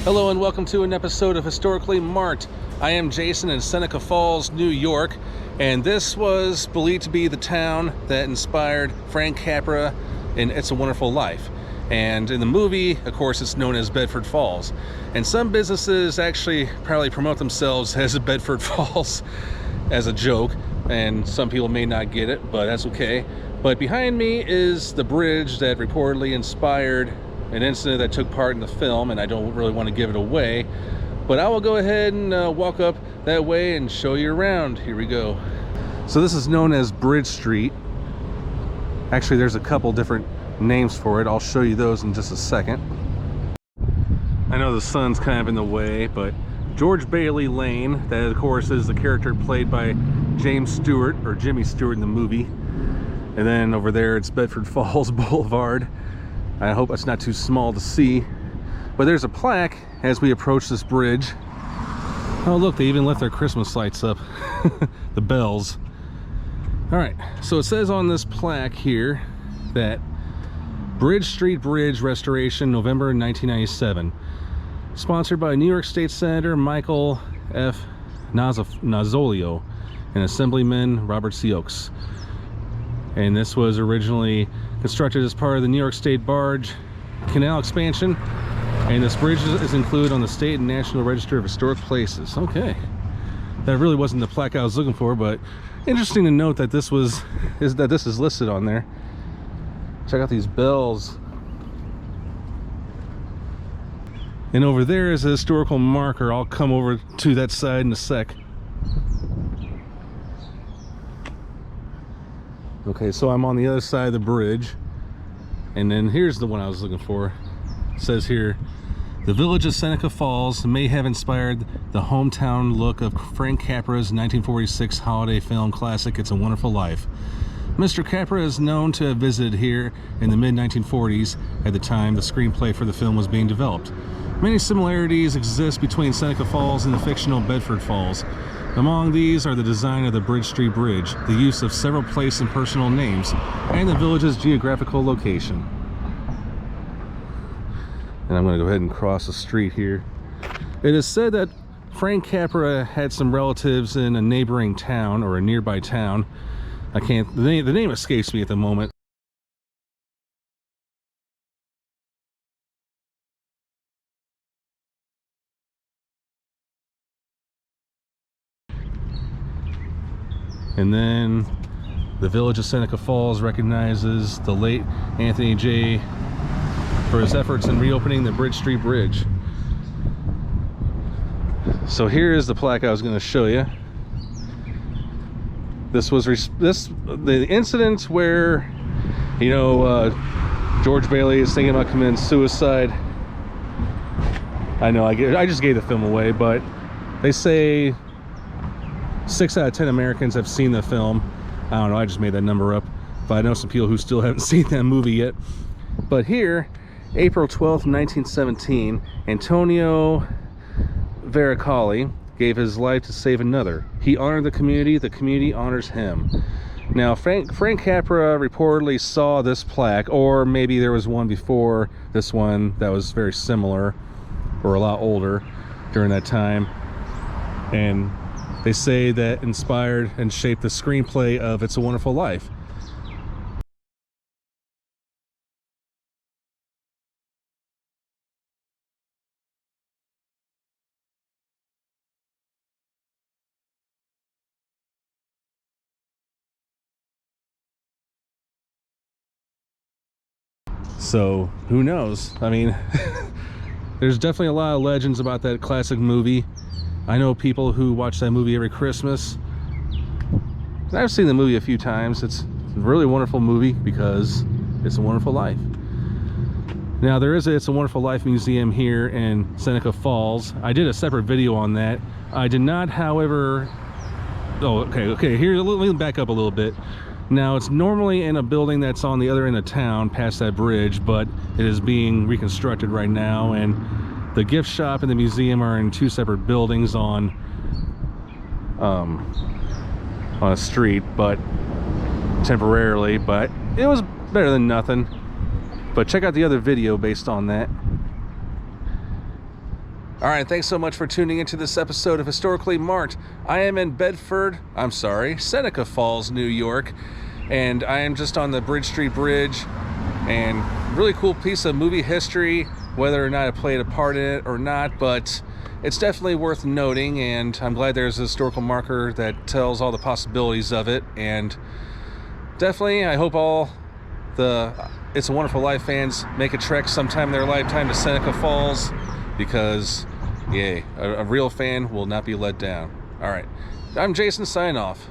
Hello and welcome to an episode of Historically Marked. I am Jason in Seneca Falls, New York, and this was believed to be the town that inspired Frank Capra in It's a Wonderful Life. And in the movie, of course, it's known as Bedford Falls. And some businesses actually probably promote themselves as Bedford Falls as a joke, and some people may not get it, but that's okay. But behind me is the bridge that reportedly inspired an incident that took part in the film, and I don't really want to give it away, but I will go ahead and walk up that way and show you around. Here we go. So this is known as Bridge Street. Actually, there's a couple different names for it. I'll show you those in just a second. I know the sun's kind of in the way, but George Bailey Lane, that of course is the character played by James Stewart, or Jimmy Stewart in the movie. And then over there it's Bedford Falls Boulevard. I hope it's not too small to see, but there's a plaque as we approach this bridge. Oh look, they even left their Christmas lights up. The bells. All right, so it says on this plaque here that Bridge Street Bridge Restoration, November 1997, sponsored by New York State Senator Michael F. Nozzolio and Assemblyman Robert C. Oakes. And this was originally constructed as part of the New York State Barge Canal expansion, and this bridge is included on the State and National Register of Historic Places. Okay, that really wasn't the plaque I was looking for, but interesting to note that this is listed on there. Check out these bells. And over there is a historical marker. I'll come over to that side in a sec. Okay, so I'm on the other side of the bridge, and then here's the one I was looking for. It says here, the village of Seneca Falls may have inspired the hometown look of Frank Capra's 1946 holiday film classic, It's a Wonderful Life. Mr. Capra is known to have visited here in the mid-1940s at the time the screenplay for the film was being developed. Many similarities exist between Seneca Falls and the fictional Bedford Falls. Among these are the design of the Bridge Street Bridge, the use of several place and personal names, and the village's geographical location. And I'm going to go ahead and cross the street here. It is said that Frank Capra had some relatives in a neighboring town, or a nearby town. The name escapes me at the moment. And then the village of Seneca Falls recognizes the late Anthony J. for his efforts in reopening the Bridge Street Bridge. So here is the plaque I was going to show you. This was the incident where, you know, George Bailey is thinking about committing suicide. I know I just gave the film away, but they say 6 out of 10 Americans have seen the film. I don't know, I just made that number up, but I know some people who still haven't seen that movie yet. But here, April 12th, 1917, Antonio Varacalli gave his life to save another. He honored the community honors him. Now, Frank Capra reportedly saw this plaque, or maybe there was one before this one that was very similar, or a lot older during that time. And they say that inspired and shaped the screenplay of It's a Wonderful Life. So who knows? I mean, there's definitely a lot of legends about that classic movie. I know people who watch that movie every Christmas. And I've seen the movie a few times. It's a really wonderful movie because it's a wonderful life. Now there is a It's a Wonderful Life museum here in Seneca Falls. I did a separate video on that. I did not, however... Oh, okay, here, let me back up a little bit. Now it's normally in a building that's on the other end of town past that bridge, but it is being reconstructed right now, and the gift shop and the museum are in two separate buildings on a street, but temporarily, but it was better than nothing. But check out the other video based on that. All right, thanks so much for tuning into this episode of Historically Marked. I am in Seneca Falls, New York, and I am just on the Bridge Street Bridge, and really cool piece of movie history, whether or not I played a part in it or not, but it's definitely worth noting, and I'm glad there's a historical marker that tells all the possibilities of it, and definitely I hope all the It's a Wonderful Life fans make a trek sometime in their lifetime to Seneca Falls, because, yay, a real fan will not be let down. All right, I'm Jason, signing off.